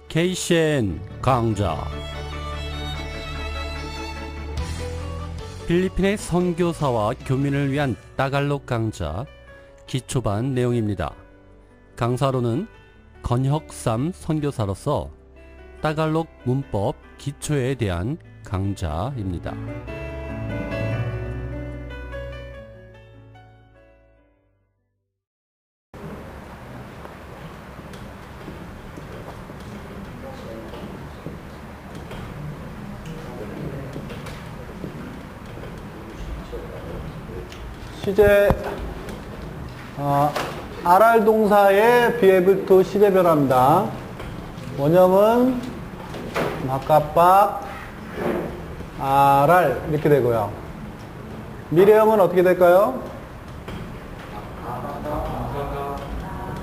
KCN 강좌. 필리핀의 선교사와 교민을 위한 따갈록 강좌 기초반 내용입니다. 강사로는 건혁삼 선교사로서 따갈록 문법 기초에 대한 강좌입니다. 시제 RR 동사의 be able to 시제 변화입니다. 원형은 마카빡 RR 이렇게 되고요. 미래형은 어떻게 될까요?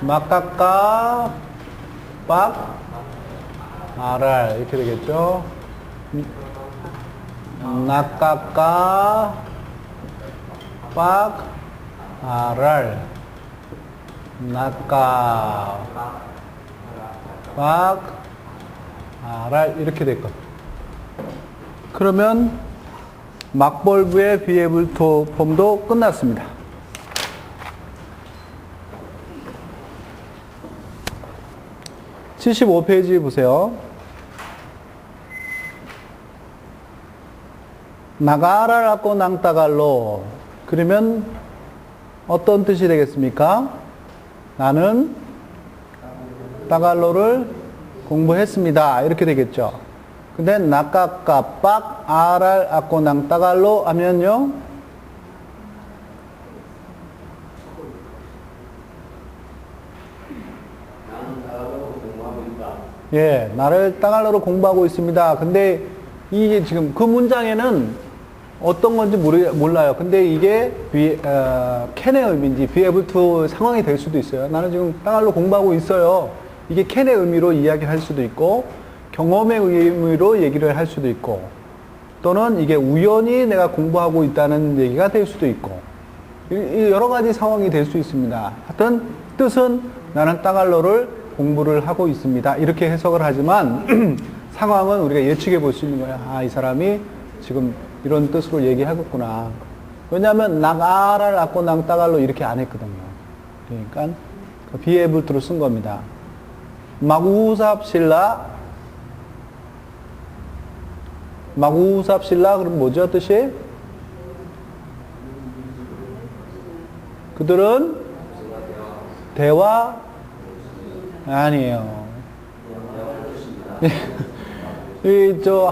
마카까 빡 RR 이렇게 되겠죠. 나까까 빡 RR 나까 빡 RR 이렇게 될 겁니다. 그러면 막벌브의 be able to 폼도 끝났습니다. (75페이지) 보세요. 나가라를 갖고 낭따갈로 그러면 어떤 뜻이 되겠습니까? 나는 따갈로를 공부했습니다. 이렇게 되겠죠. 근데 나까까빡 RR 아꼬낭 따갈로 하면요. 예, 나를 따갈로로 공부하고 있습니다. 근데 이게 지금 그 문장에는 어떤 건지 몰라요. 근데 이게 can의 의미인지 be able to 상황이 될 수도 있어요. 나는 지금 따갈로 공부하고 있어요. 이게 can의 의미로 이야기할 수도 있고 경험의 의미로 얘기를 할 수도 있고 또는 이게 우연히 내가 공부하고 있다는 얘기가 될 수도 있고 여러 가지 상황이 될 수 있습니다. 하여튼 뜻은 나는 따갈로를 공부를 하고 있습니다. 이렇게 해석을 하지만 상황은 우리가 예측해 볼 수 있는 거예요. 아, 이 사람이 지금 이런 뜻으로 얘기하겠구나. 왜냐하면 나가라를 갖고 낭따갈로 이렇게 안 했거든요. 그러니까 be able to로 쓴 겁니다. 마구삽실라 그럼 뭐죠 뜻이? 그들은 대화 아니에요.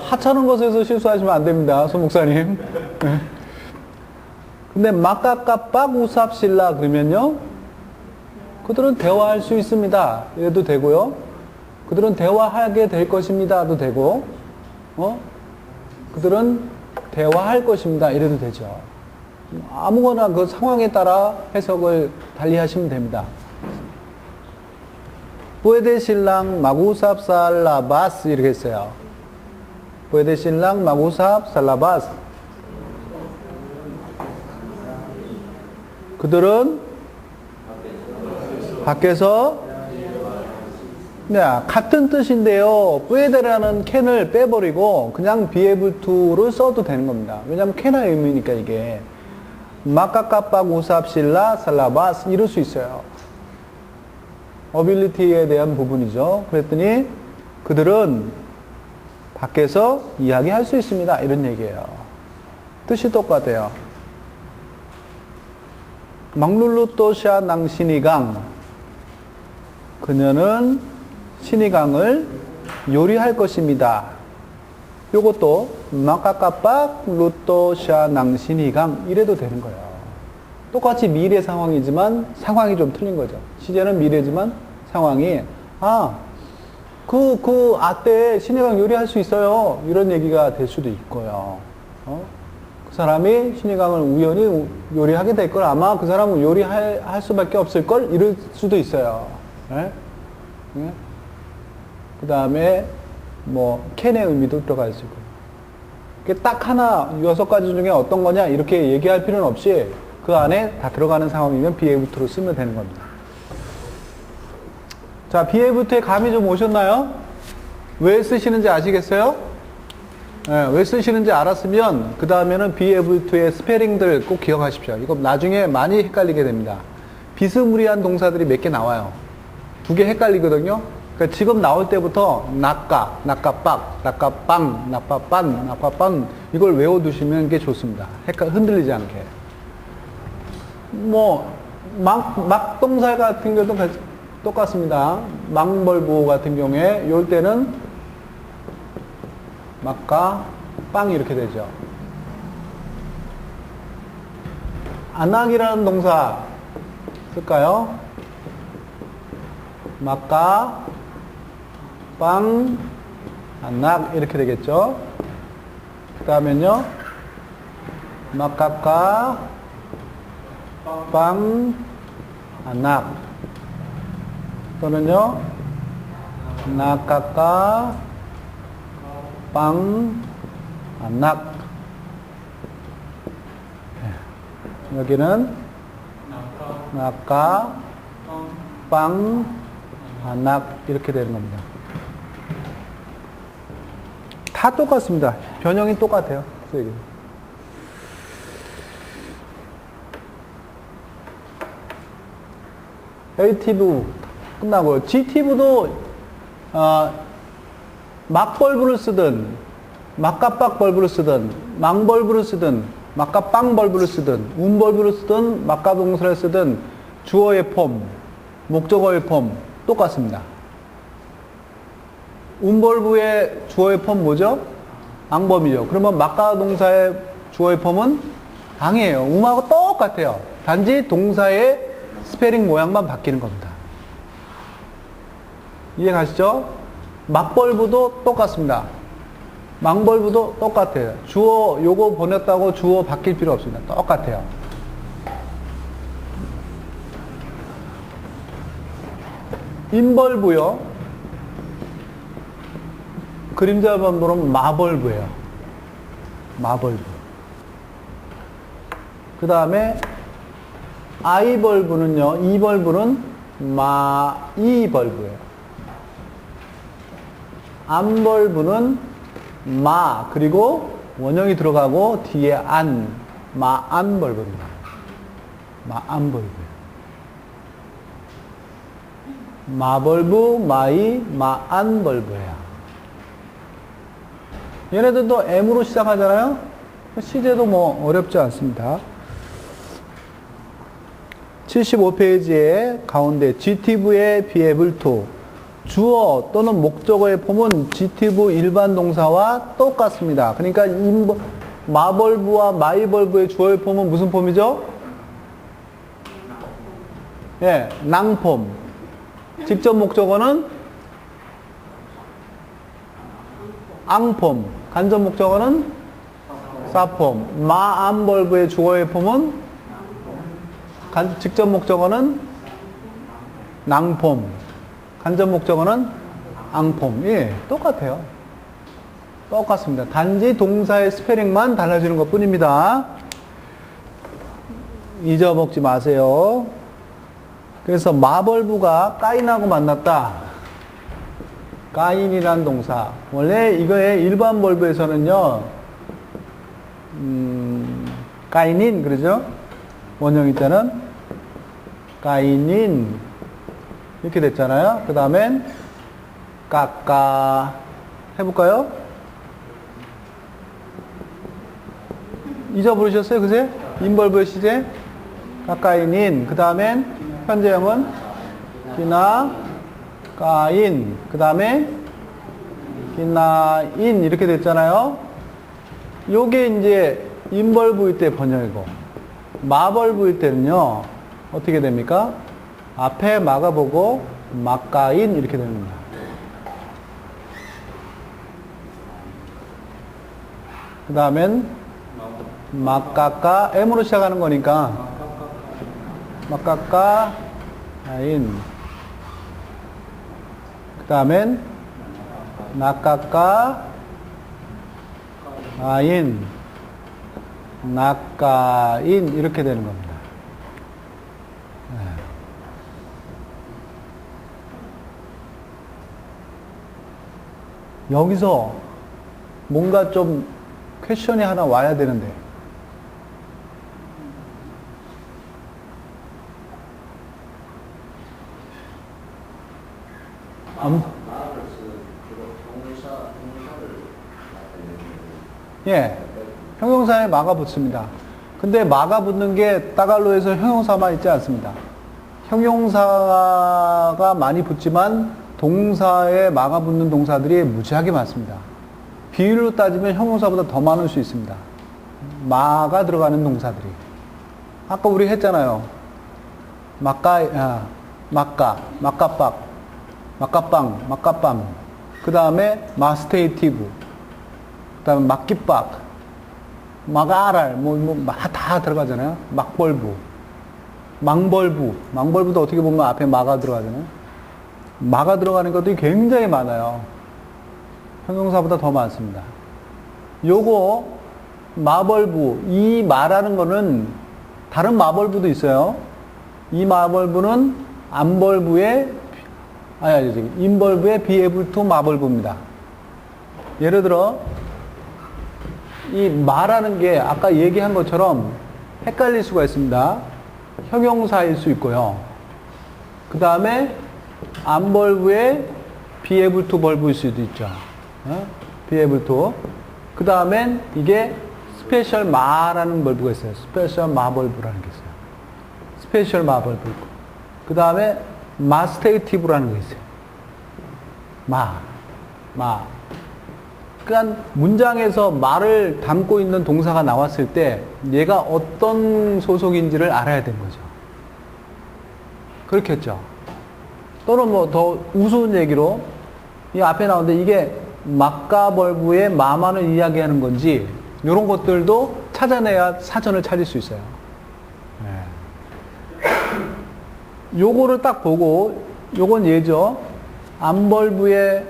하찮은 것에서 실수하시면 안 됩니다. 소 목사님. 근데 마까까빡 우삽실라 그러면요. 그들은 대화할 수 있습니다. 이래도 되고요. 그들은 대화하게 될 것입니다도 되고, 그들은 대화할 것입니다. 이래도 되죠. 아무거나 그 상황에 따라 해석을 달리 하시면 됩니다. puede 신랑 마구삽 살라바스 이렇게 했어요. puede 신랑 마구삽 살라바스 그들은 밖에서 같은 뜻인데요. puede라는 can을 빼버리고 그냥 be able to를 써도 되는 겁니다. 왜냐하면 can의 의미니까 이게 마카까빡 우삽 실라 살라바스 이럴 수 있어요. 어빌리티에 대한 부분이죠. 그랬더니 그들은 밖에서 이야기할 수 있습니다. 이런 얘기예요. 뜻이 똑같아요. 막룰루또샤 낭시니강 그녀는 시니강을 요리할 것입니다. 요것도 마카까빡 루또샤 낭시니강 이래도 되는 거예요. 똑같이 미래 상황이지만 상황이 좀 틀린 거죠. 시제는 미래지만 상황이 그 아때 시니강 요리할 수 있어요. 이런 얘기가 될 수도 있고요. 그 사람이 시니강을 우연히 요리하게 될 걸 아마 그 사람은 요리할 수밖에 없을 걸 이럴 수도 있어요. 네? 네? 그 다음에 캔의 의미도 들어갈 수 있고. 딱 하나 6가지 중에 어떤 거냐 이렇게 얘기할 필요는 없이 그 안에 다 들어가는 상황이면 be able to로 쓰면 되는 겁니다. 자, be able to의 감이 좀 오셨나요? 왜 쓰시는지 아시겠어요? 네, 왜 쓰시는지 알았으면 그 다음에는 be able to의 스페링들 꼭 기억하십시오. 이거 나중에 많이 헷갈리게 됩니다. 비스무리한 동사들이 몇 개 나와요. 두 개 헷갈리거든요. 그러니까 지금 나올 때부터 낙가, 낙가빡, 낙가빵, 낙빠빤, 낙빠빵 이걸 외워두시면 게 좋습니다. 흔들리지 않게. 막동사 같은 경우도 똑같습니다. 망벌부 같은 경우에 이럴 때는 막가, 빵 이렇게 되죠. 안락이라는 동사 쓸까요? 막가, 빵, 안락 이렇게 되겠죠. 그 다음엔요 막가까, 빵, 안락 또는요 낙가까, 빵, 안락. 여기는 낙가, 빵, 안락 이렇게 되는 겁니다. 다 똑같습니다. 변형이 똑같아요. 에이티브 끝나고요. 지티브도 막벌브를 쓰든 막가빡벌브를 쓰든 망벌브를 쓰든 막가빵벌브를 쓰든 운벌브를 쓰든 막가동사를 쓰든 주어의 폼, 목적어의 폼 똑같습니다. 운벌브의 주어의 폼 뭐죠? 앙범이죠. 그러면 막가동사의 주어의 폼은 앙이에요. 음하고 똑같아요. 단지 동사의 스페링 모양만 바뀌는 겁니다. 이해 가시죠? 막벌브도 똑같습니다. 망벌브도 똑같아요. 주어 요거 보냈다고 주어 바뀔 필요 없습니다. 똑같아요. 인벌브요. 그림자만 보면 마벌브예요. 마벌브. 그 다음에 아이벌브는요. 이벌브는 마이벌브예요. 안벌브는 마 그리고 원형이 들어가고 뒤에 안 마안벌브입니다. 마안벌브. 마벌브 마이 마안벌브예요. 얘네들도 M으로 시작하잖아요. 시제도 뭐 어렵지 않습니다. 75페이지에 가운데 GTV의 be able to 주어 또는 목적어의 폼은 GTV 일반 동사와 똑같습니다. 그러니까 마벌브와 마이벌브의 주어의 폼은 무슨 폼이죠? 예, 낭폼. 직접 목적어는 앙폼. 간접 목적어는 사폼. 마안벌브의 주어의 폼은 직접 목적어는 낭폼. 간접 목적어는 앙폼. 예, 똑같아요. 똑같습니다. 단지 동사의 스페링만 달라지는 것 뿐입니다. 잊어먹지 마세요. 그래서 마벌브가 까인하고 만났다. 까인이란 동사. 원래 이거의 일반 벌브에서는요, 까인인, 그러죠? 원형일 때는 까인인. 이렇게 됐잖아요. 그 다음엔 까까 해볼까요? 잊어버리셨어요? 그새? 인벌브의 시제? 까까인인. 그 다음엔 현재형은 기나 까인. 그 다음에 기나인 이렇게 됐잖아요. 요게 이제 인벌브일 때 번역이고 마벌브일 때는요 어떻게 됩니까? 앞에 막아보고 막가인 이렇게 됩니다. 그 다음엔 막가까 M으로 시작하는 거니까 막가까 아인. 그 다음엔 낙가까 아인 낙가인 이렇게 되는 겁니다. 여기서 뭔가 좀 퀘션이 하나 와야 되는데. 예, 형용사에 마가 붙습니다. 근데 마가 붙는 게 따갈로에서 형용사만 있지 않습니다. 형용사가 많이 붙지만 동사에 마가 붙는 동사들이 무지하게 많습니다. 비율로 따지면 형용사보다 더 많을 수 있습니다. 마가 들어가는 동사들이. 아까 우리 했잖아요. 막가빡, 막가빵, 막가빵. 그 다음에 마스테이티브. 그 다음에 막기빡, 막아랄, 다 들어가잖아요. 막벌부, 망벌부도 어떻게 보면 앞에 마가 들어가잖아요. 마가 들어가는 것들이 굉장히 많아요. 형용사보다 더 많습니다. 요거, 마벌부, 이 마라는 거는 다른 마벌부도 있어요. 이 마벌부는 인벌부의 be able to 마벌부입니다. 예를 들어, 이 마라는 게 아까 얘기한 것처럼 헷갈릴 수가 있습니다. 형용사일 수 있고요. 그 다음에 안벌부의 be able to 벌부일 수도 있죠. be able to. 그 다음엔 이게 스페셜 마라는 벌부가 있어요. 스페셜 마벌부라는 게 있어요. 스페셜 마벌부. 그 다음에 마스테이티브라는 게 있어요. 그러니까 문장에서 말을 담고 있는 동사가 나왔을 때 얘가 어떤 소속인지를 알아야 되는 거죠. 그렇겠죠. 또는 뭐 더 우스운 얘기로 이 앞에 나오는데 이게 막가벌부의 마만을 이야기하는 건지 이런 것들도 찾아내야 사전을 찾을 수 있어요. 요거를 딱 보고 요건 예죠. 안벌부의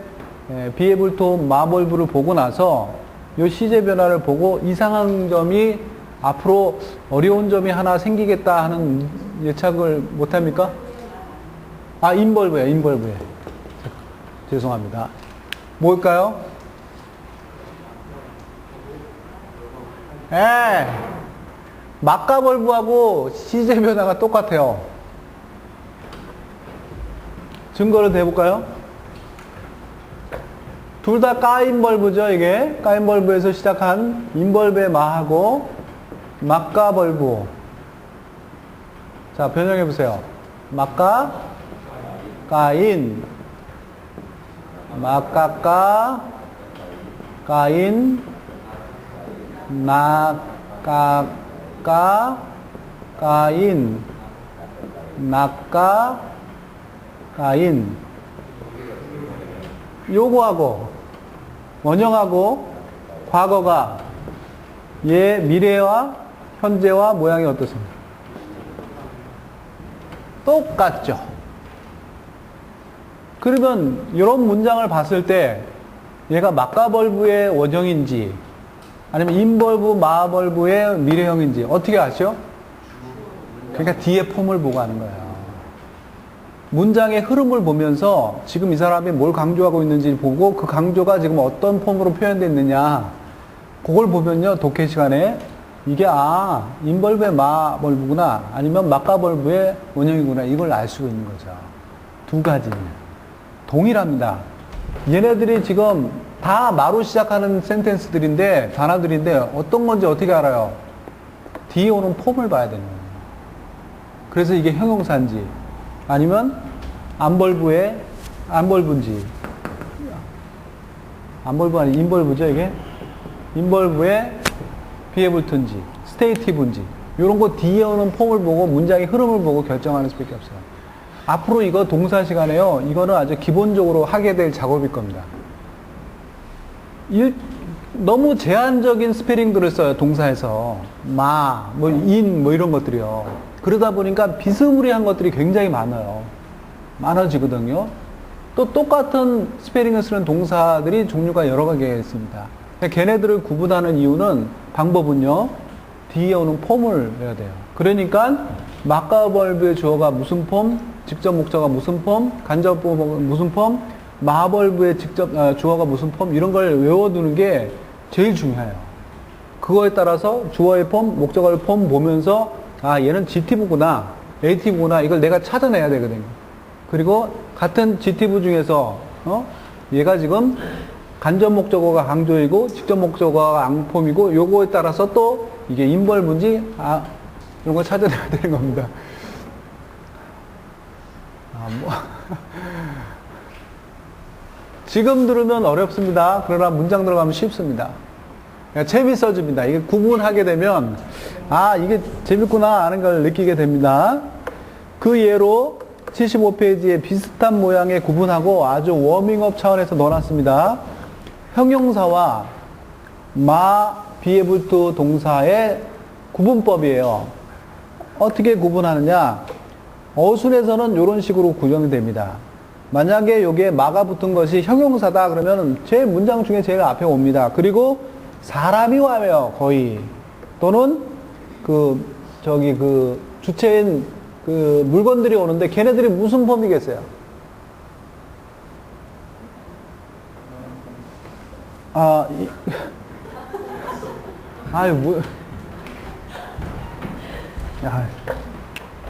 비에블토 마벌부를 보고 나서 요 시제 변화를 보고 이상한 점이 앞으로 어려운 점이 하나 생기겠다 하는 예측을 못합니까? 인벌부에. 죄송합니다. 뭘까요? 막가벌부하고 시제 변화가 똑같아요. 증거를 대볼까요? 둘 다 까인벌부죠, 이게. 까인벌부에서 시작한 인벌부의 마하고 막가벌부. 자, 변형해보세요. 막가, 까인, 막가까, 까인, 낙가까, 까인, 낙가, 까인. 요거하고 원형하고 과거가 미래와 현재와 모양이 어떻습니까? 똑같죠. 그러면 이런 문장을 봤을 때 얘가 막가벌부의 원형인지 아니면 인벌부, 마벌부의 미래형인지 어떻게 아시죠? 그러니까 뒤에 폼을 보고 하는 거예요. 문장의 흐름을 보면서 지금 이 사람이 뭘 강조하고 있는지 보고 그 강조가 지금 어떤 폼으로 표현됐느냐 그걸 보면요, 독해 시간에 이게 인벌부의 마벌부구나 아니면 막가벌부의 원형이구나 이걸 알 수가 있는 거죠. 두 가지는 동일합니다. 얘네들이 지금 다 마로 시작하는 센텐스들인데 단어들인데 어떤 건지 어떻게 알아요? 뒤에 오는 폼을 봐야 되는 거예요. 그래서 이게 형용사인지 아니면 안벌부인지 안벌부 아니 인벌부죠 이게 인벌부의 비에블트인지 스테이티브인지 이런 거 뒤에 오는 폼을 보고 문장의 흐름을 보고 결정하는 수밖에 없어요. 앞으로 이거 동사 시간에요 이거는 아주 기본적으로 하게 될 작업일 겁니다. 너무 제한적인 스페링들을 써요 동사에서 이런 것들이요. 그러다 보니까 비스무리한 것들이 굉장히 많아지거든요. 또 똑같은 스페링을 쓰는 동사들이 종류가 여러 가지가 있습니다. 걔네들을 구분하는 이유는 방법은요. 뒤에 오는 폼을 해야 돼요. 그러니까 막가벌부의 주어가 무슨 폼, 직접 목적어가 무슨 폼, 간접 보호가 무슨 폼, 마벌브에 직접 주어가 무슨 폼 이런 걸 외워두는 게 제일 중요해요. 그거에 따라서 주어의 폼, 목적어의 폼 보면서 아 얘는 GT브구나, AT브구나 이걸 내가 찾아내야 되거든요. 그리고 같은 GT브 중에서 얘가 지금 간접 목적어가 강조이고 직접 목적어가 앙폼이고 요거에 따라서 또 이게 인벌브인지 이런 거 찾아내야 되는 겁니다. 지금 들으면 어렵습니다. 그러나 문장 들어가면 쉽습니다. 재밌어집니다. 이게 구분하게 되면 이게 재밌구나 하는 걸 느끼게 됩니다. 그 예로 75페이지에 비슷한 모양의 구분하고 아주 워밍업 차원에서 넣어놨습니다. 형용사와 be able to 동사의 구분법이에요. 어떻게 구분하느냐? 어순에서는 이런 식으로 구성이 됩니다. 만약에 여기에 마가 붙은 것이 형용사다 그러면 제 문장 중에 제일 앞에 옵니다. 그리고 사람이 와요, 거의. 또는 주체인 물건들이 오는데 걔네들이 무슨 폼이겠어요?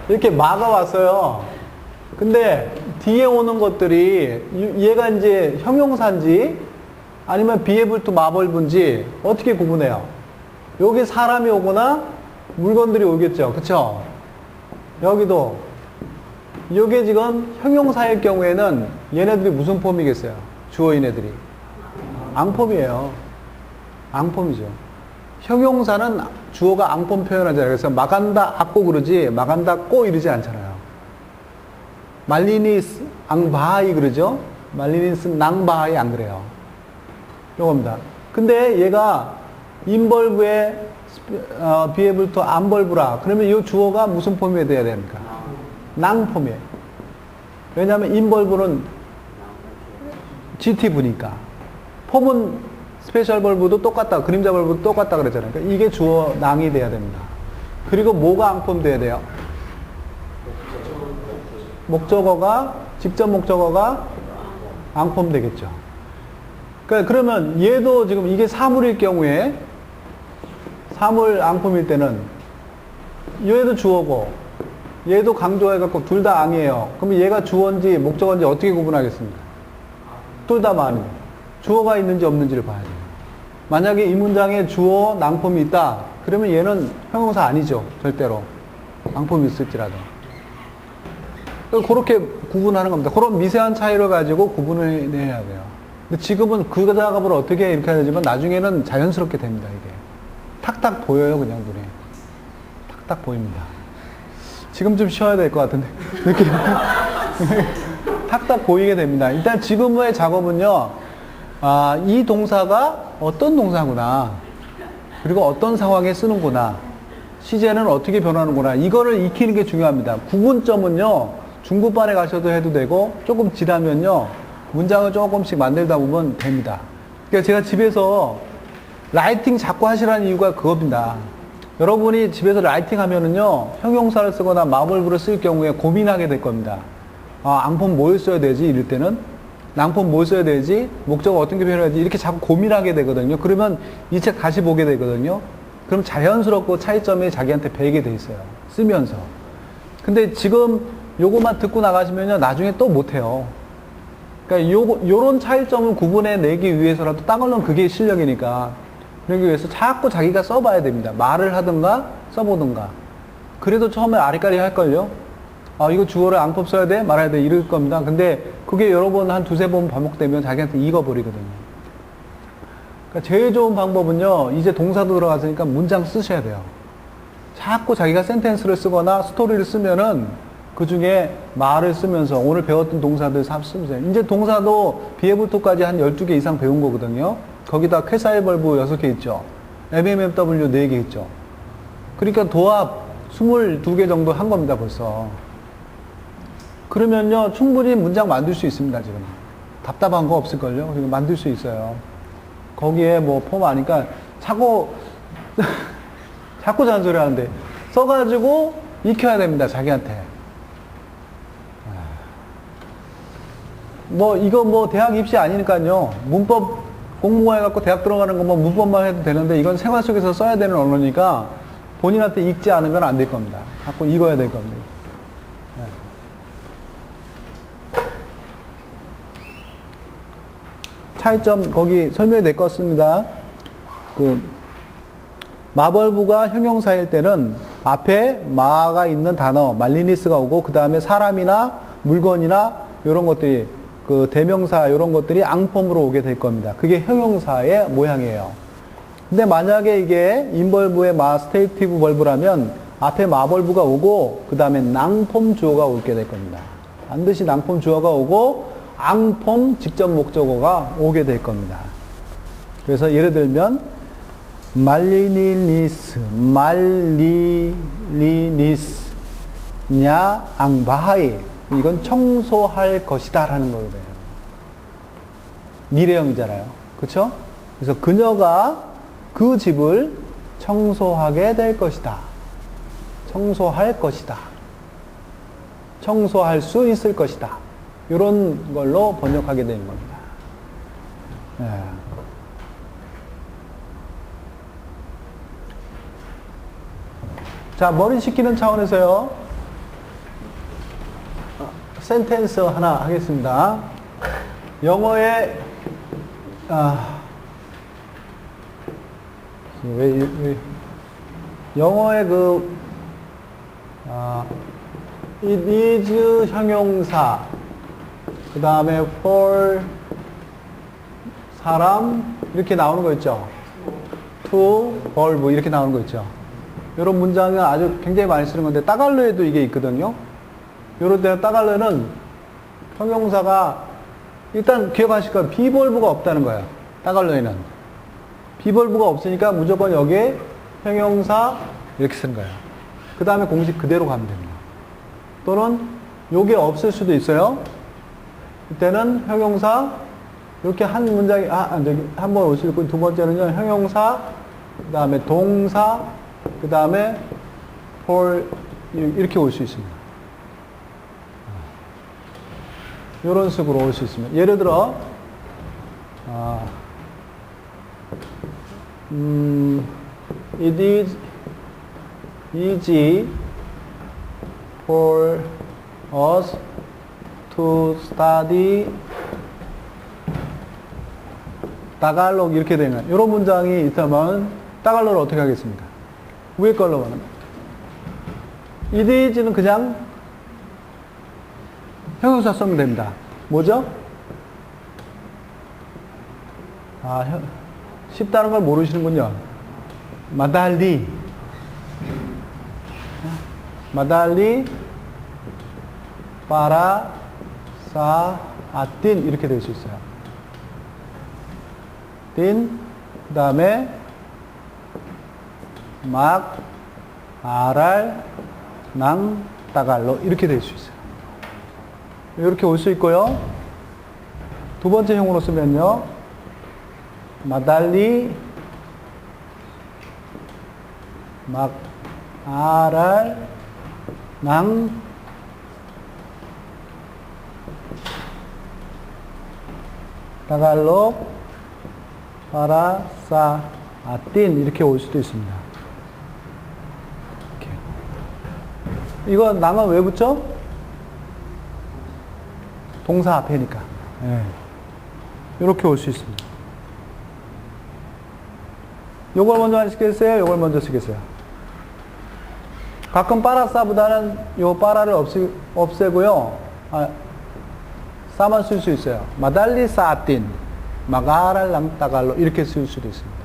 이렇게 마가 왔어요. 근데 뒤에 오는 것들이 얘가 이제 형용사인지 아니면 be able to 마벌브인지 어떻게 구분해요? 여기 사람이 오거나 물건들이 오겠죠. 그쵸? 여기도 이게 지금 형용사일 경우에는 얘네들이 무슨 폼이겠어요? 주어인 애들이 앙폼이에요. 앙폼이죠. 형용사는 주어가 앙폼 표현하잖아요. 그래서 마간다 악고 그러지 마간다 꼬 이러지 않잖아요. 말리니스 앙바하이 그러죠. 말리니스 낭바하이 안 그래요. 요겁니다. 근데 얘가 인벌브에 be able to 안벌브라 그러면 이 주어가 무슨 폼이 돼야 됩니까? 낭폼이에요. 왜냐하면 인벌브는 GT브니까 폼은 스페셜 벌브도 똑같다. 그림자 벌브도 똑같다 그랬잖아요. 그러니까 이게 주어 낭이 돼야 됩니다. 그리고 뭐가 앙폼 돼야 돼요? 목적어가 직접 목적어가 앙폼 되겠죠. 그러니까 그러면 얘도 지금 이게 사물일 경우에 사물 앙폼일 때는 얘도 주어고 얘도 강조해갖고 둘 다 앙이에요. 그러면 얘가 주어인지 목적어인지 어떻게 구분하겠습니까? 둘 다 만이에요. 주어가 있는지 없는지를 봐야 돼요. 만약에 이 문장에 주어 낭폼이 있다 그러면 얘는 형용사 아니죠. 절대로 앙폼이 있을지라도. 그렇게 구분하는 겁니다. 그런 미세한 차이를 가지고 구분을 해야 돼요. 근데 지금은 그 작업을 어떻게 이렇게 해야 되지만 나중에는 자연스럽게 됩니다. 이게 탁탁 보여요. 그냥 눈에 탁탁 보입니다. 지금 좀 쉬어야 될 것 같은데 이렇게 탁탁 보이게 됩니다. 일단 지금의 작업은요, 이 동사가 어떤 동사구나, 그리고 어떤 상황에 쓰는구나, 시제는 어떻게 변하는구나, 이거를 익히는 게 중요합니다. 구분점은요, 중급반에 가셔도 해도 되고, 조금 지나면요, 문장을 조금씩 만들다 보면 됩니다. 그러니까 제가 집에서 라이팅 자꾸 하시라는 이유가 그겁니다. 여러분이 집에서 라이팅 하면은요, 형용사를 쓰거나 마블브를 쓸 경우에 고민하게 될 겁니다. 앙폼 뭘 써야 되지? 이럴 때는. 낭폼 뭘 써야 되지? 목적어 어떤 게 표현해야지? 이렇게 자꾸 고민하게 되거든요. 그러면 이 책 다시 보게 되거든요. 그럼 자연스럽고 차이점이 자기한테 배게 돼 있어요. 쓰면서. 근데 지금 요거만 듣고 나가시면요, 나중에 또 못해요. 그러니까 요런 차이점을 구분해 내기 위해서라도 딱 얼른 그게 실력이니까. 그러기 위해서 자꾸 자기가 써봐야 됩니다. 말을 하든가 써보든가. 그래도 처음에 아리까리 할걸요? 이거 주어를 앙법 써야 돼? 말아야 돼? 이럴 겁니다. 근데 그게 여러 번 한 두세 번 반복되면 자기한테 익어버리거든요. 그러니까 제일 좋은 방법은요, 이제 동사도 들어갔으니까 문장 쓰셔야 돼요. 자꾸 자기가 센텐스를 쓰거나 스토리를 쓰면은 그 중에 말을 쓰면서 오늘 배웠던 동사들 쓰면서 이제 동사도 비에부토까지 한 12개 이상 배운 거거든요. 거기다 쾌사의 벌브 6개 있죠. MMFW 4개 있죠. 그러니까 도합 22개 정도 한 겁니다, 벌써. 그러면요, 충분히 문장 만들 수 있습니다, 지금. 답답한 거 없을걸요? 그리고 만들 수 있어요. 거기에 뭐 폼 아니까 자꾸 잔소리 하는데 써가지고 익혀야 됩니다, 자기한테. 뭐 이거 뭐 대학 입시 아니니까요. 문법 공부만 해갖고 대학 들어가는 것만 문법만 해도 되는데 이건 생활 속에서 써야 되는 언어니까 본인한테 읽지 않으면 안 될 겁니다. 자꾸 읽어야 될 겁니다. 차이점 거기 설명이 될 것 같습니다. 그 마벌부가 형용사일 때는 앞에 마가 있는 단어 말리니스가 오고 그 다음에 사람이나 물건이나 이런 것들이 그 대명사 이런 것들이 앙폼으로 오게 될 겁니다. 그게 형용사의 모양이에요. 근데 만약에 이게 인벌브의 마 스테이티브 벌브라면 앞에 마벌브가 오고 그 다음에 낭폼 주어가 오게 될 겁니다. 반드시 낭폼 주어가 오고 앙폼 직접 목적어가 오게 될 겁니다. 그래서 예를 들면 말리니스 냐 앙바하이 이건 청소할 것이다 라는 거거든요. 미래형이잖아요. 그렇죠? 그래서 그녀가 그 집을 청소하게 될 것이다. 청소할 것이다. 청소할 수 있을 것이다. 이런 걸로 번역하게 되는 겁니다. 네. 자, 머리 식히는 차원에서요. 센텐스 하나 하겠습니다. 영어의 영어의 it is 형용사 그 다음에 for 사람 이렇게 나오는 거 있죠. to verb 이렇게 나오는 거 있죠. 이런 문장은 아주 굉장히 많이 쓰는 건데 따갈로에도 이게 있거든요. 이럴 때 따갈로는 형용사가 일단 기억하실 거예요. 비벌브가 없다는 거예요. 따갈로에는 비벌브가 없으니까 무조건 여기에 형용사 이렇게 쓰는 거예요. 그 다음에 공식 그대로 가면 됩니다. 또는 요게 없을 수도 있어요. 이때는 형용사 이렇게 한 문장이 한 번 올 수 있고 두 번째는요 형용사 그 다음에 동사 그 다음에 for 이렇게 올 수 있습니다. 이런 식으로 올 수 있습니다. 예를 들어 it is easy for us to study 따갈록 이렇게 되는 이런 문장이 있다면 따갈록을 어떻게 하겠습니까? 위에 걸로 보는 it is는 그냥 형용사 쓰면 됩니다. 뭐죠? 쉽다는 걸 모르시는군요. 마달리 파라 사 아틴 이렇게 될 수 있어요. 틴 그 다음에 막 아랄 낭 따갈로 이렇게 될 수 있어요. 이렇게 올 수 있고요. 두 번째 형으로 쓰면요. 마달리 막 아랄 낭 따갈로 파라사 아틴 이렇게 올 수도 있습니다. 이렇게. 이거 낭은 왜 붙죠? 동사 앞에니까. 네. 이렇게 올 수 있습니다. 요걸 먼저 쓰겠어요? 요걸 먼저 쓰겠어요? 가끔 파라사보다는 요 파라를 없애고요. 싸만 쓸 수 있어요. 마달리 사틴, 마가랄 랑따갈로 이렇게 쓸 수도 있습니다.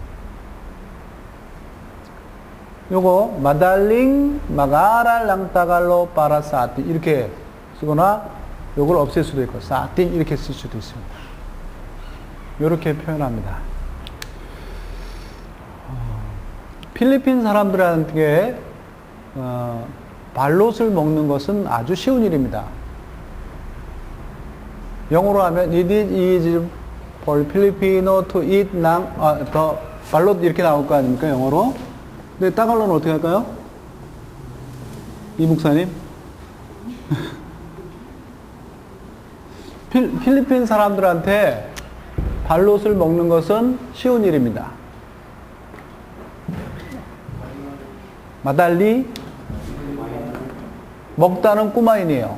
요거 마달링 마가랄 랑따갈로 파라사틴 이렇게 쓰거나 요걸 없앨 수도 있고 사틴 이렇게 쓸 수도 있습니다. 요렇게 표현합니다. 필리핀 사람들한테 발롯을 먹는 것은 아주 쉬운 일입니다. 영어로 하면 it is easy for Filipino to eat the 발롯 이렇게 나올 거 아닙니까 영어로? 근데 따갈로는 어떻게 할까요? 이 목사님? 필리핀 사람들한테 발롯을 먹는 것은 쉬운 일입니다. 마달리 먹다는 꾸마인이에요.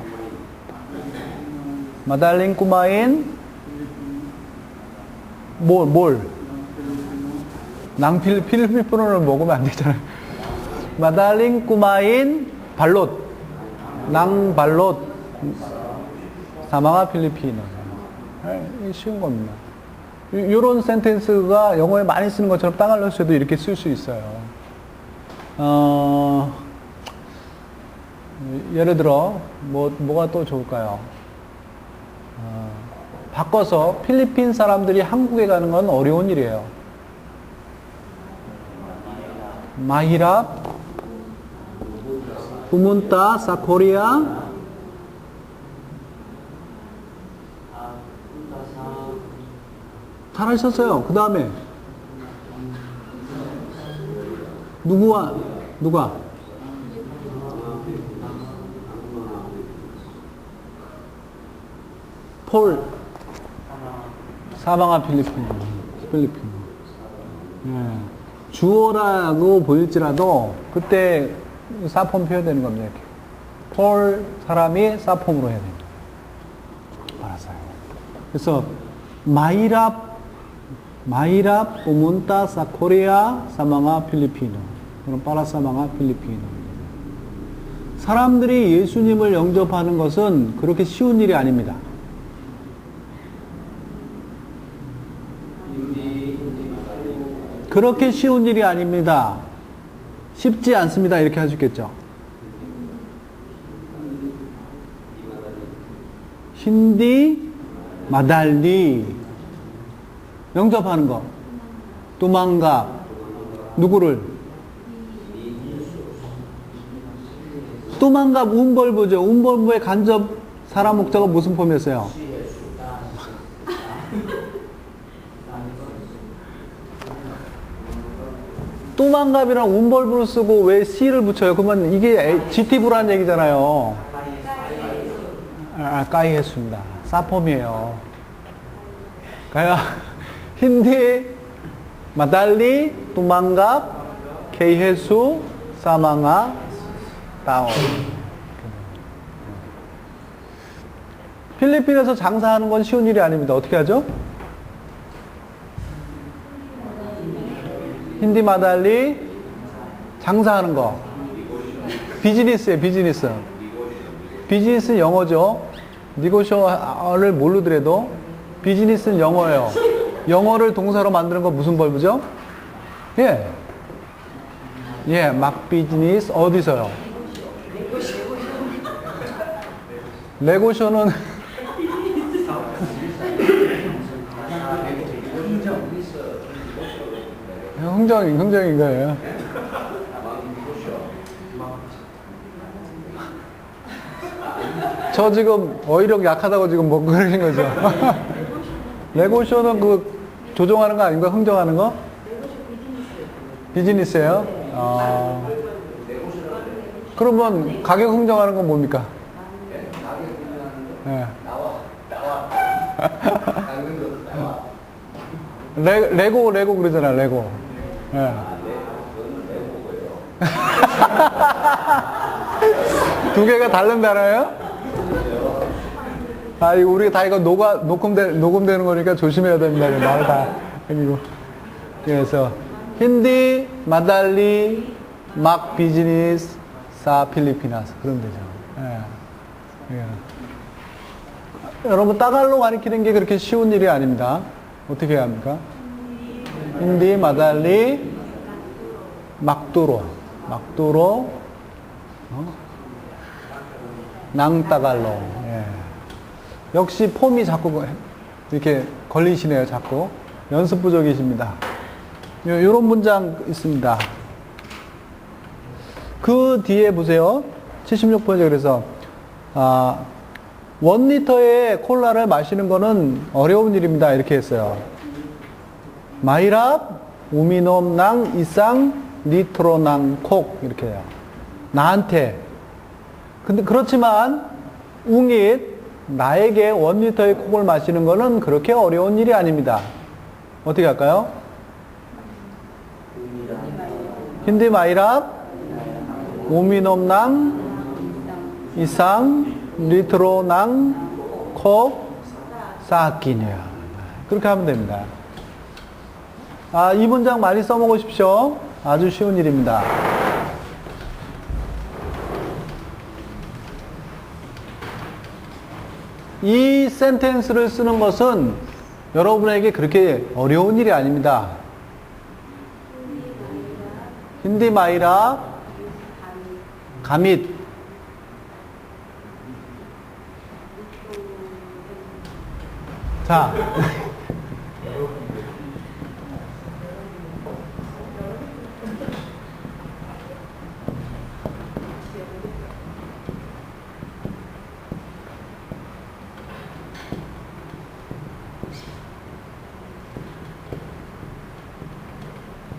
마달린 꾸마인 뭘? 필리핀어를 먹으면 안 되잖아요. 마달린 꾸마인 발롯 낭 발롯 사망아 필리핀어. 쉬운 겁니다. 이런 센텐스가 영어에 많이 쓰는 것처럼 따갈로스에도 이렇게 쓸 수 있어요. 예를 들어 뭐가 또 좋을까요? 바꿔서 필리핀 사람들이 한국에 가는 건 어려운 일이에요. 마히랍 pumunta sa Korea 잘하셨어요. 그 다음에 누가? 폴 사망한 필리핀. 예. 주어라고 보일지라도 그때 사폼 표현되는 겁니다. 이렇게. 폴 사람이 사폼으로 해야 됩니다. 알았어요. 그래서 마이랍 우문타 사 코리아 사망아 필리피노. 그럼 파라 사망아 필리피노. 사람들이 예수님을 영접하는 것은 그렇게 쉬운 일이 아닙니다. 그렇게 쉬운 일이 아닙니다. 쉽지 않습니다. 이렇게 하셨겠죠. 힌디 마달리 영접하는 거. 도망가 누구를? 도망가 운벌부죠. 운벌부의 간접 사람 목적어 무슨 폼이었어요? 또만갑이랑 운벌부를 쓰고 왜 C를 붙여요? 그러면 이게 GT부라는 얘기잖아요. 까이했습니다. 사폼이에요. 가요. 힌디, 마달리, 또만갑, 케이헤수, 사망아, 다운. 필리핀에서 장사하는 건 쉬운 일이 아닙니다. 어떻게 하죠? 힌디 마달리 장사하는 거 비즈니스예요. 비즈니스는 영어죠. 니고쇼를 모르더라도 비즈니스는 영어예요. 영어를 동사로 만드는 거 무슨 벌브죠? 막 비즈니스 어디서요? 레고쇼는 흥정인 거예요. 저 지금 어휘력 약하다고 지금 뭐 그러신 거죠? 레고쇼는 그 조종하는 거 아닌가? 흥정하는 거? 비즈니스예요? 그러면 가격 흥정하는 건 뭡니까? 네. 레고 그러잖아. 레고. 네. 두 개가 다른 단어예요? 이거 우리가 다 이거 녹음되는 거니까 조심해야 됩니다. 말을 다. 그리고 그래서 힌디, 마달리, 막 비즈니스, 사 필리피나스 그런 데죠. 여러분 따갈로 가리키는 게 그렇게 쉬운 일이 아닙니다. 어떻게 해야 합니까? 힌디, 마달리, 막두로, 낭따갈로. 역시 폼이 자꾸 이렇게 걸리시네요. 자꾸 연습 부족이십니다. 이런 문장 있습니다. 그 뒤에 보세요. 76번째 그래서 1리터의 콜라를 마시는 거는 어려운 일입니다. 이렇게 했어요. 마이랍 우미놈낭 이상 리트로낭 콕 이렇게 해요. 나한테. 근데 그렇지만 웅잇 나에게 1리터의 콩을 마시는 거는 그렇게 어려운 일이 아닙니다. 어떻게 할까요? 힌디 마이랍 오미놈낭 이상 리트로낭 컵 사키냐. 그렇게 하면 됩니다. 이 문장 많이 써먹으십시오. 아주 쉬운 일입니다. 이 센텐스를 쓰는 것은 여러분에게 그렇게 어려운 일이 아닙니다. 힌디 마이라 가밋 자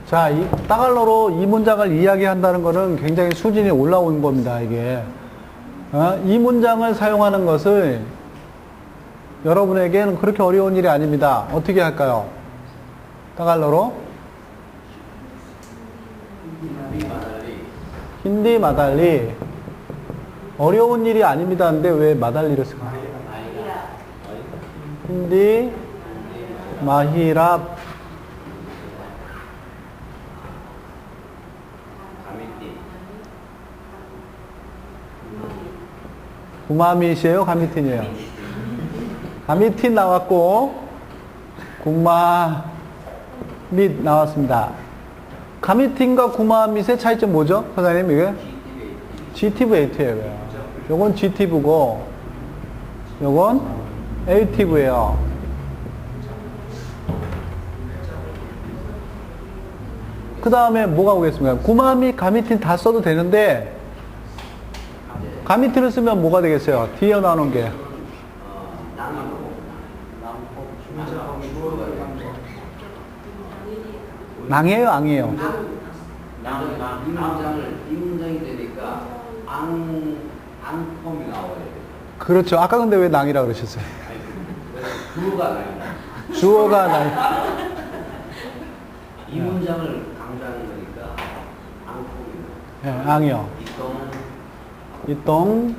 자, 이 따갈로로 이 문장을 이야기한다는 것은 굉장히 수준이 올라온 겁니다, 이게. 이 문장을 사용하는 것을 여러분에게는 그렇게 어려운 일이 아닙니다. 어떻게 할까요? 따갈로로? 힌디 마달리. 어려운 일이 아닙니다. 근데 왜 마달리를 쓸까요? 힌디 마히랍 구마밋이에요? 가미틴이에요? 가미틴 나왔고 구마밋 나왔습니다. 가미틴과 구마밋의 차이점 뭐죠? 선생님 이게? GTV 에이티브예요. 요건 GTV고 요건 에이티브예요. 그 다음에 뭐가 오겠습니까? 구마밋, 가미틴 다 써도 되는데 가미틴을 쓰면 뭐가 되겠어요? 뒤에 나오는 게. 낭이에요, 앙이에요? 이 문장이 되니까 앙컴이 나와요. 그렇죠. 아까 근데 왜 낭이라고 그러셨어요? 주어가 낭이다. 주어가 낭. 이 문장을 강조하는 거니까 앙컴이 네, 앙이요. 이똥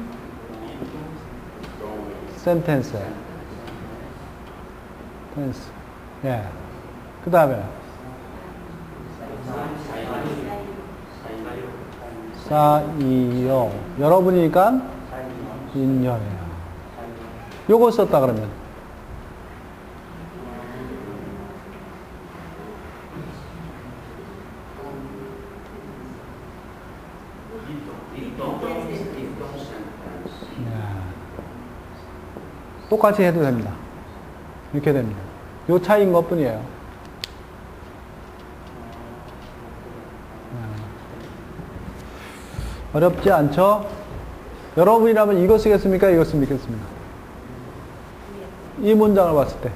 센텐스. 텐스. 예. 그 다음에 사이요. 여러분이니까 인연이에요. 요거 썼다 그러면 똑같이 해도 됩니다. 이렇게 됩니다. 요 차이인 것 뿐이에요. 어렵지 않죠? 여러분이라면 이거 쓰겠습니까? 이거 쓰겠습니까? 이 문장을 봤을 때.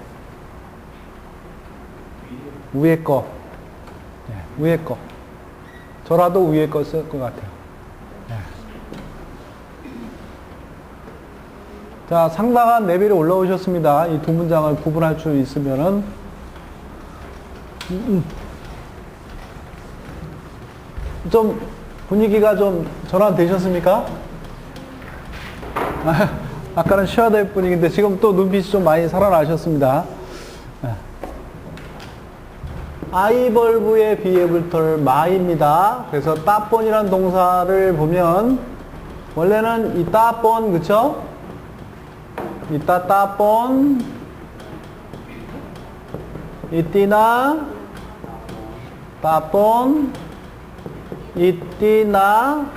위에 거. 네, 위에 거. 저라도 위에 거 쓸 것 같아요. 네. 자, 상당한 레벨이 올라오셨습니다. 이 두 문장을 구분할 수 있으면은. 좀 분위기가 좀 전환되셨습니까? 아까는 쉬어야 될 분위기인데 지금 또 눈빛이 좀 많이 살아나셨습니다. 아이벌브의 비에블털 마입니다. 그래서 따본이라는 동사를 보면 원래는 이 따본 그쵸? 이따 따본 이띠나 따본 이띠나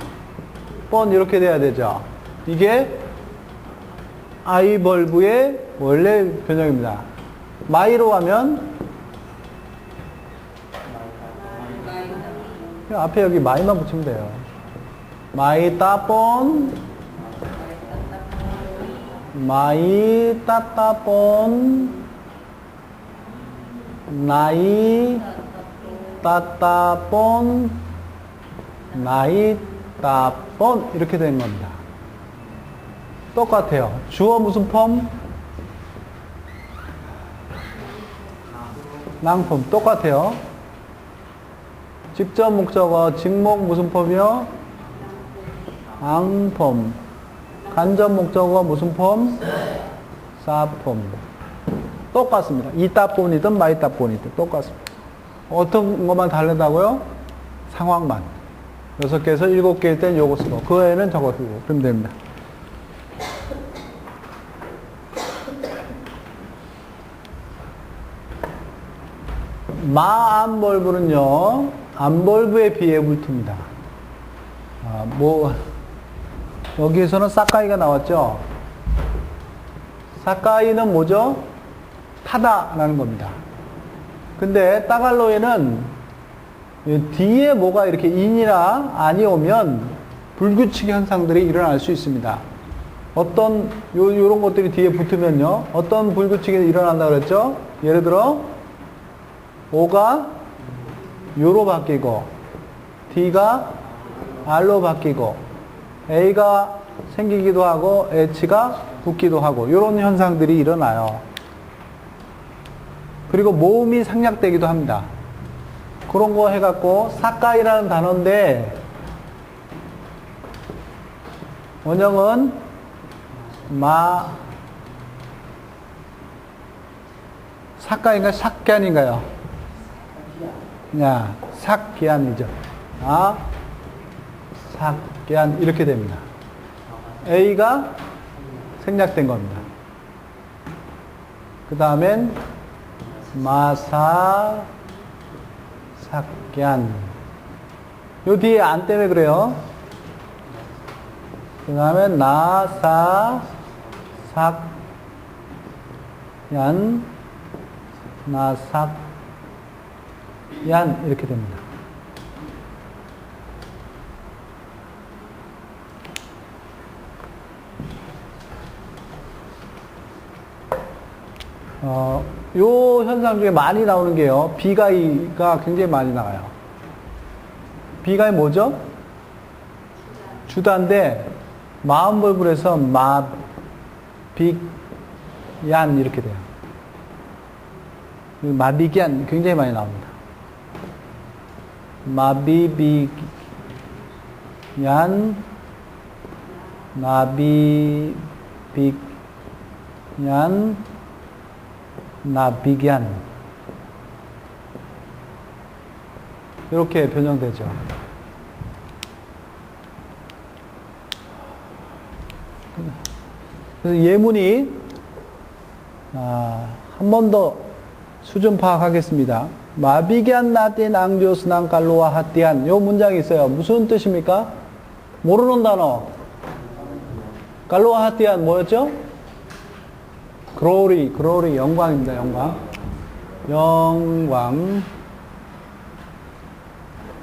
본 이렇게 돼야 되죠. 이게 아이벌브의 원래 변형입니다. 마이로 하면 앞에 여기 마이만 붙이면 돼요. 마이 따본 마이 따따본 나이 따따본 나이 따본 이렇게 되는 겁니다. 똑같아요. 주어 무슨 폼? 낭폼. 똑같아요. 직접 목적어, 직목 무슨 폼이요? 앙폼. 간접 목적어 무슨 폼? 사폼. 똑같습니다. 이따본이든 마이따본이든 똑같습니다. 어떤 것만 다르다고요? 상황만. 6개에서 7개일 땐 요거 쓰고, 그 외에는 저거 쓰고, 그러면 됩니다. 마암벌브는요, 암벌브의 비해불투입니다. 여기에서는 사카이가 나왔죠? 사카이는 뭐죠? 타다라는 겁니다. 근데 따갈로에는 뒤에 뭐가 이렇게 인이나 안이 오면 불규칙 현상들이 일어날 수 있습니다. 어떤 요런 것들이 뒤에 붙으면요, 어떤 불규칙이 일어난다 그랬죠? 예를 들어 O가 U로 바뀌고 D가 R로 바뀌고 A가 생기기도 하고 H가 붙기도 하고 이런 현상들이 일어나요. 그리고 모음이 생략되기도 합니다. 그런 거 해갖고 사카이라는 단어인데 원형은 사카인가요? 삭기안인가요? 야, 삭기안이죠. 삭기안 이렇게 됩니다. A가 생략된 겁니다. 그 다음엔 마사 삭기안. 요 뒤에 안 때문에 그래요. 그 다음에 나사 삭얀 나삭얀 이렇게 됩니다. 요 현상 중에 많이 나오는 게요. 비가이가 굉장히 많이 나와요. 비가이 뭐죠? 주다인데 마음벌불에서 마빅얀 이렇게 돼요. 마비기안 굉장히 많이 나옵니다. 마비비얀 마비빅얀 나비기안 이렇게 변형되죠. 그래서 예문이 한 번 더 수준 파악하겠습니다. 마비기안 나틴 앙조스난 깔로와 하띠안 요 문장이 있어요. 무슨 뜻입니까? 모르는 단어. 깔로와 하띠안 뭐였죠? glory 영광입니다. 영광.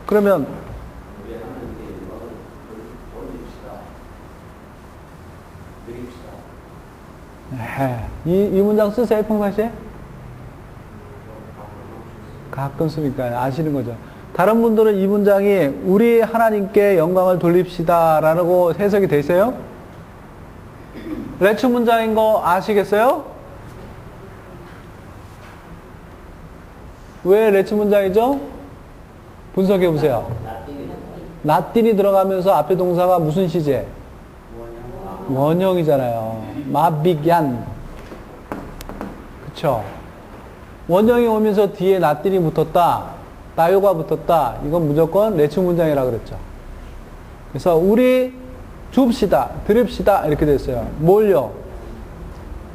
그러면 이 문장 쓰세요 평상시에? 가끔 쓰니까 아시는 거죠. 다른 분들은 이 문장이 우리 하나님께 영광을 돌립시다 라고 해석이 되세요? 레츠 문장인 거 아시겠어요? 왜 레츠 문장이죠? 분석해 보세요. 라틴이 들어가면서 앞에 동사가 무슨 시제? 원형이잖아요. 마빅얀. 그쵸? 원형이 오면서 뒤에 라틴이 붙었다. 나요가 붙었다. 이건 무조건 레츠 문장이라 그랬죠. 그래서 우리 줍시다. 드립시다. 이렇게 됐어요. 뭘요?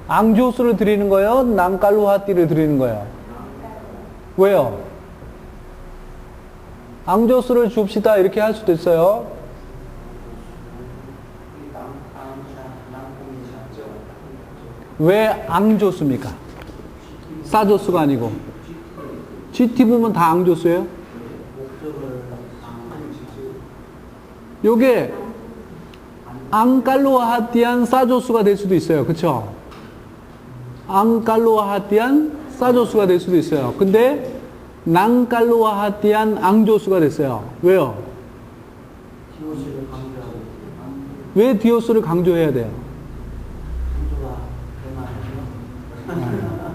앙조스를 드리는 거예요? 난깔루하띠를 드리는 거예요? 왜요? 앙조스를 줍시다. 이렇게 할 수도 있어요. 왜 앙조스입니까? 싸조스가 아니고. GT 보면 다 앙조스예요? 요게 앙깔로하띠안 싸조스가 될 수도 있어요. 그쵸? 앙깔로하띠안 싸조스가 될 수도 있어요. 근데 낭깔로하띠안 앙조스가 됐어요. 왜요? 왜 디오스를 강조해야 돼요?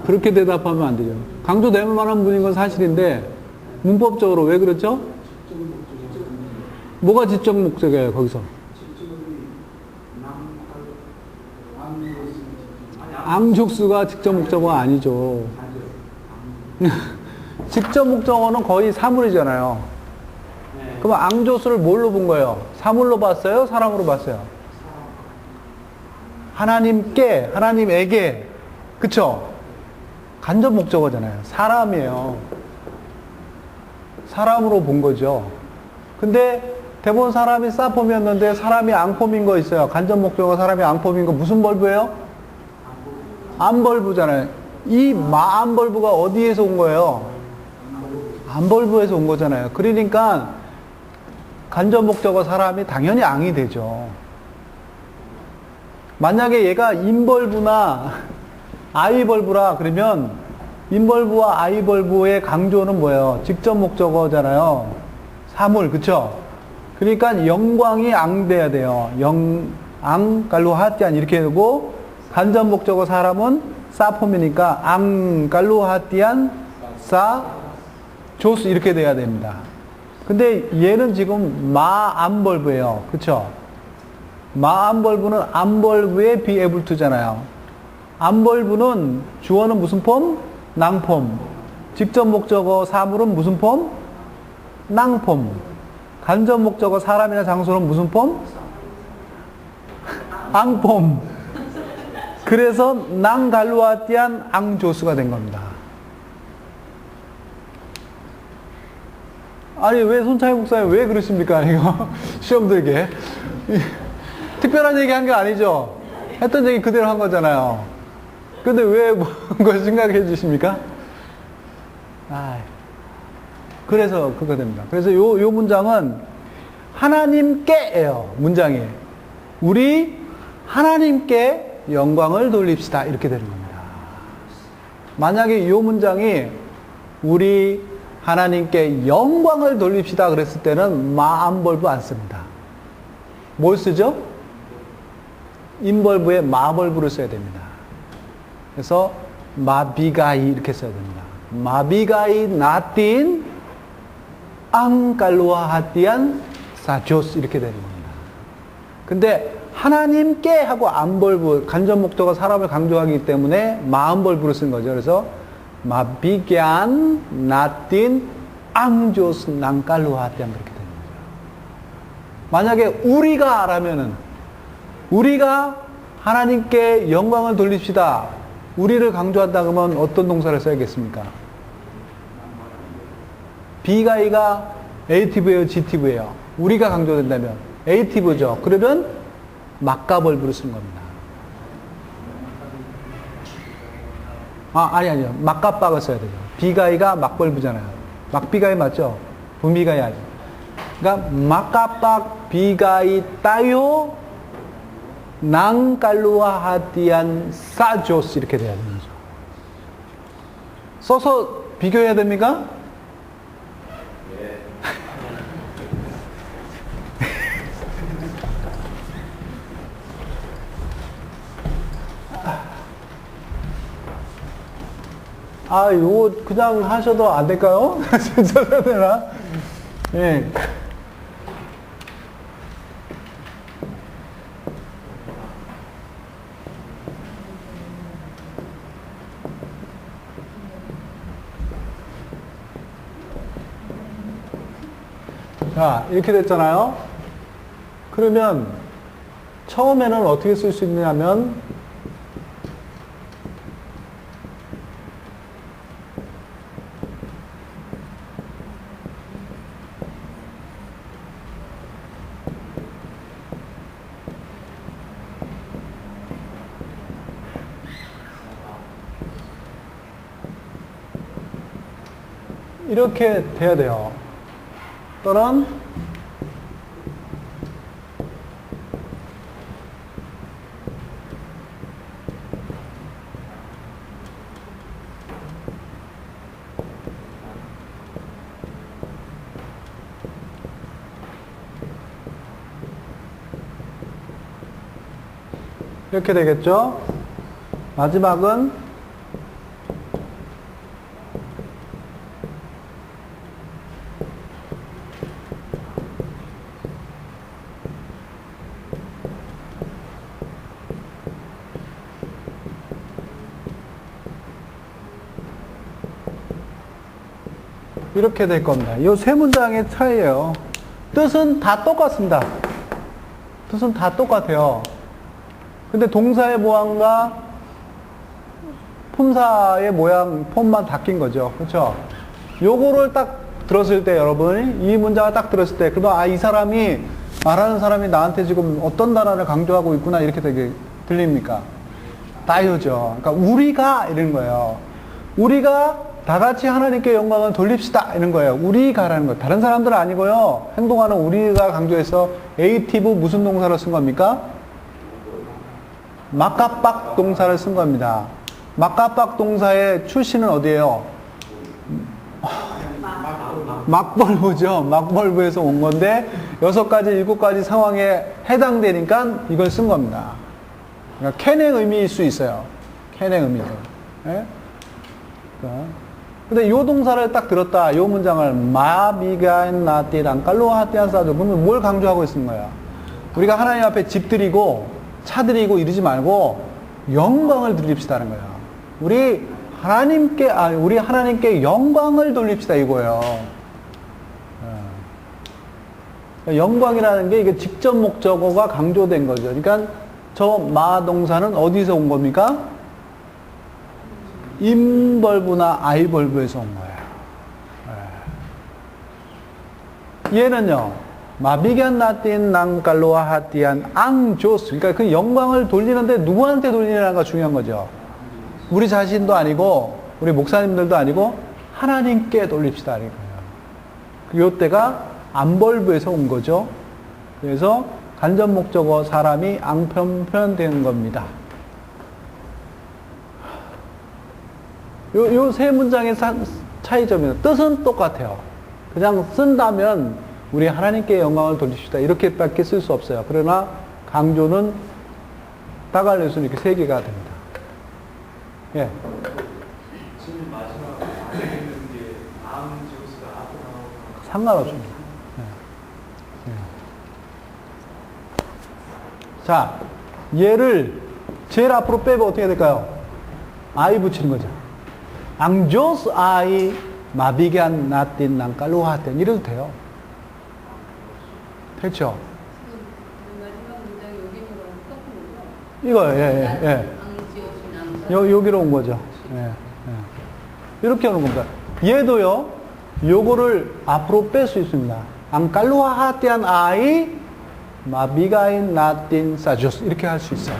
그렇게 대답하면 안 되죠. 강조될 만한 분인 건 사실인데 문법적으로 왜 그렇죠? 뭐가 지적 목적이에요, 거기서? 앙족수가 직접 목적어가 아니죠. 직접 목적어는 거의 사물이잖아요. 그럼 앙조수를 뭘로 본 거예요? 사물로 봤어요? 사람으로 봤어요? 하나님께, 하나님에게, 그쵸? 간접 목적어잖아요. 사람이에요. 사람으로 본 거죠. 근데 대부분 사람이 사폼이었는데 사람이 앙폼인 거 있어요. 간접 목적어 사람이 앙폼인 거 무슨 벌브예요? 암벌브잖아요. 이 마암벌브가 어디에서 온 거예요? 암벌브에서 온 거잖아요. 그러니까 간접 목적어 사람이 당연히 앙이 되죠. 만약에 얘가 인벌브나 아이벌브라 그러면 인벌브와 아이벌브의 강조는 뭐예요? 직접 목적어잖아요. 사물, 그쵸? 그러니까 영광이 앙돼야 돼요. 앙, 깔루하티안 이렇게 되고 간접 목적어 사람은 사폼이니까 앙, 깔루하티안, 사, 조스 이렇게 돼야 됩니다. 근데 얘는 지금 마암벌브예요. 그쵸? 마암벌브는 암벌브의 be able to잖아요. 암벌브는 주어는 무슨 폼? 낭폼. 직접 목적어 사물은 무슨 폼? 낭폼. 간접 목적어 사람이나 장소는 무슨 폼? 앙폼. 그래서 낭갈루아띠안 앙조수가 된 겁니다. 아니 왜 손차희 목사님 왜 그러십니까? 이거 시험 들게 특별한 얘기 한 게 아니죠. 했던 얘기 그대로 한 거잖아요. 근데 왜 그걸 생각해 주십니까? 그래서 그거 됩니다. 그래서 요 문장은 하나님께예요. 문장이 우리 하나님께 영광을 돌립시다 이렇게 되는 겁니다. 만약에 이 문장이 우리 하나님께 영광을 돌립시다 그랬을 때는 마암벌브 안 씁니다. 뭘 쓰죠? 인벌브에 마벌브를 써야 됩니다. 그래서 마비가이 이렇게 써야 됩니다. 마비가이 나틴 앙갈루아 하티안 사조스 이렇게 되는 겁니다. 근데 하나님께 하고 암벌브 간접 목적어 사람을 강조하기 때문에 마음벌브로 쓴 거죠. 그래서 마비간 나틴 앙조스 낭갈루아 하티안 그렇게 되는 거죠. 만약에 우리가 라면은 우리가 하나님께 영광을 돌립시다. 우리를 강조한다 그러면 어떤 동사를 써야겠습니까? 비가이가 에이티브예요, 지티브예요? 우리가 강조된다면 에이티브죠. 그러면 막가벌브를 쓰는 겁니다. 아니요. 막가빡을 써야 되죠. 비가이가 막벌브잖아요. 막비가이 맞죠? 분비가이 아니죠. 그러니까 막가빡 비가이 따요 낭깔루아 하티안 사조스 이렇게 돼야 되는 거죠. 써서 비교해야 됩니까? 요거 그냥 하셔도 안 될까요? 진짜 해야 되나? 예. 자, 이렇게 됐잖아요? 그러면 처음에는 어떻게 쓸 수 있냐면 이렇게 돼야 돼요. 또는 이렇게 되겠죠? 마지막은 이렇게 될 겁니다. 이 세 문장의 차이예요. 뜻은 다 똑같습니다. 뜻은 다 똑같아요. 근데 동사의 모양과 품사의 모양, 폼만 바뀐 거죠. 그렇죠? 요거를 딱 들었을 때 여러분이 이 문장을 딱 들었을 때 그러면 아, 이 사람이 말하는 사람이 나한테 지금 어떤 나라를 강조하고 있구나 이렇게 되게 들립니까? 따요죠. 그러니까 우리가 이런 거예요. 우리가 다 같이 하나님께 영광을 돌립시다 이런 거예요. 우리가라는 거예요. 다른 사람들은 아니고요. 행동하는 우리가 강조해서 에이티브 무슨 동사를 쓴 겁니까? 마카박 동사를 쓴 겁니다. 마카박 동사의 출신은 어디예요? 막벌브죠. 막벌브에서 온 건데 6가지, 7가지 상황에 해당되니까 이걸 쓴 겁니다. 그러니까 캔의 의미일 수 있어요. 캔의 의미죠. 예? 근데 이 동사를 딱 들었다. 이 문장을 마비가인 나띠랑 깔로하띠안 사도 그러면 뭘 강조하고 있는 거야? 우리가 하나님 앞에 집 드리고 차 드리고 이러지 말고 영광을 드립시다는 거야. 우리 하나님께 영광을 돌립시다 이거예요. 영광이라는 게 이게 직접 목적어가 강조된 거죠. 그러니까 저 마 동사는 어디서 온 겁니까? 임벌브나 아이벌브에서 온 거예요. 얘는요, 마비견 나틴 낭깔로와 하티안 앙조스. 그러니까 그 영광을 돌리는데 누구한테 돌리냐가 중요한 거죠. 우리 자신도 아니고, 우리 목사님들도 아니고, 하나님께 돌립시다. 이거예요. 요때가 안벌브에서 온 거죠. 그래서 간접 목적어 사람이 앙편 표현되는 겁니다. 요 세 문장의 차이점이에요. 뜻은 똑같아요. 그냥 쓴다면 우리 하나님께 영광을 돌립시다. 이렇게밖에 쓸 수 없어요. 그러나 강조는 따갈려서 이렇게 3개가 됩니다. 예. 지금 마지막 안에 있는 게 암지우스가 앞으로 나오고 상관없습니다. 예. 예. 자, 얘를 제일 앞으로 빼면 어떻게 될까요? 아이 붙이는 거죠. 앙조스 아이 마비간 나틴 낭깔로하텐 이래도 돼요. 됐죠? 마지막 문장이 여기 있는 거랑 똑같은 거죠? 이거, 예. 여기로 온 거죠. 예. 예. 이렇게 하는 겁니다. 얘도요, 요거를 앞으로 뺄 수 있습니다. 앙깔로하텐 아이 마비가인 나틴 사조스 이렇게 할 수 있어요.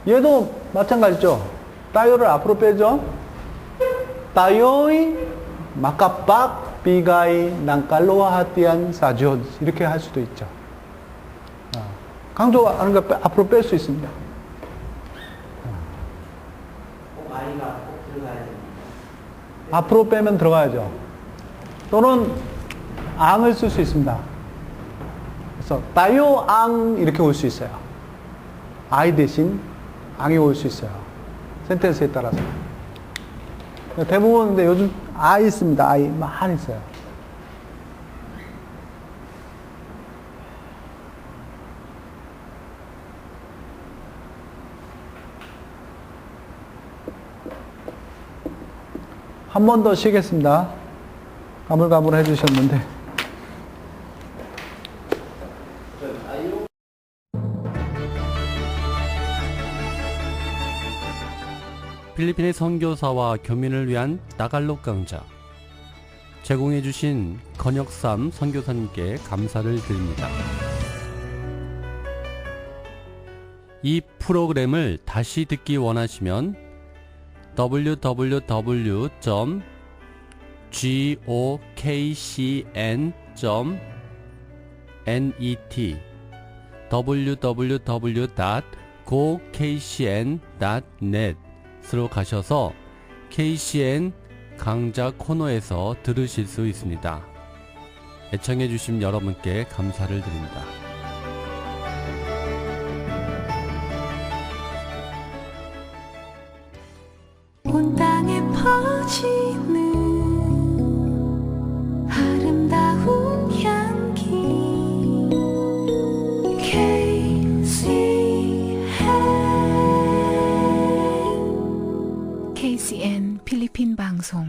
얘도 마찬가지죠. 따요를 앞으로 빼죠. 따요이 마카박 비가이 난깔로와 하티안 사조 이렇게 할 수도 있죠. 강조하는 거 앞으로 뺄 수 있습니다. 꼭 아이가 꼭 들어가야 됩니다. 앞으로 빼면 들어가야죠. 또는 앙을 쓸 수 있습니다. 그래서 따요 앙 이렇게 올 수 있어요. 아이 대신 앙이 올 수 있어요. 센텐스에 따라서. 대부분 근데 요즘 아이 있습니다. 아이 많이 있어요. 한 번 더 쉬겠습니다. 가물가물 해주셨는데. 필리핀의 선교사와 교민을 위한 따갈록 강좌 제공해주신 건혁삼 선교사님께 감사를 드립니다. 이 프로그램을 다시 듣기 원하시면 www.gokcn.net www.gokcn.net 로 가셔서 KCN 강좌 코너에서 들으실 수 있습니다. 애청해주신 여러분께 감사를 드립니다. 온 땅에 퍼지는 아름다운 향기 KCN 필리핀 방송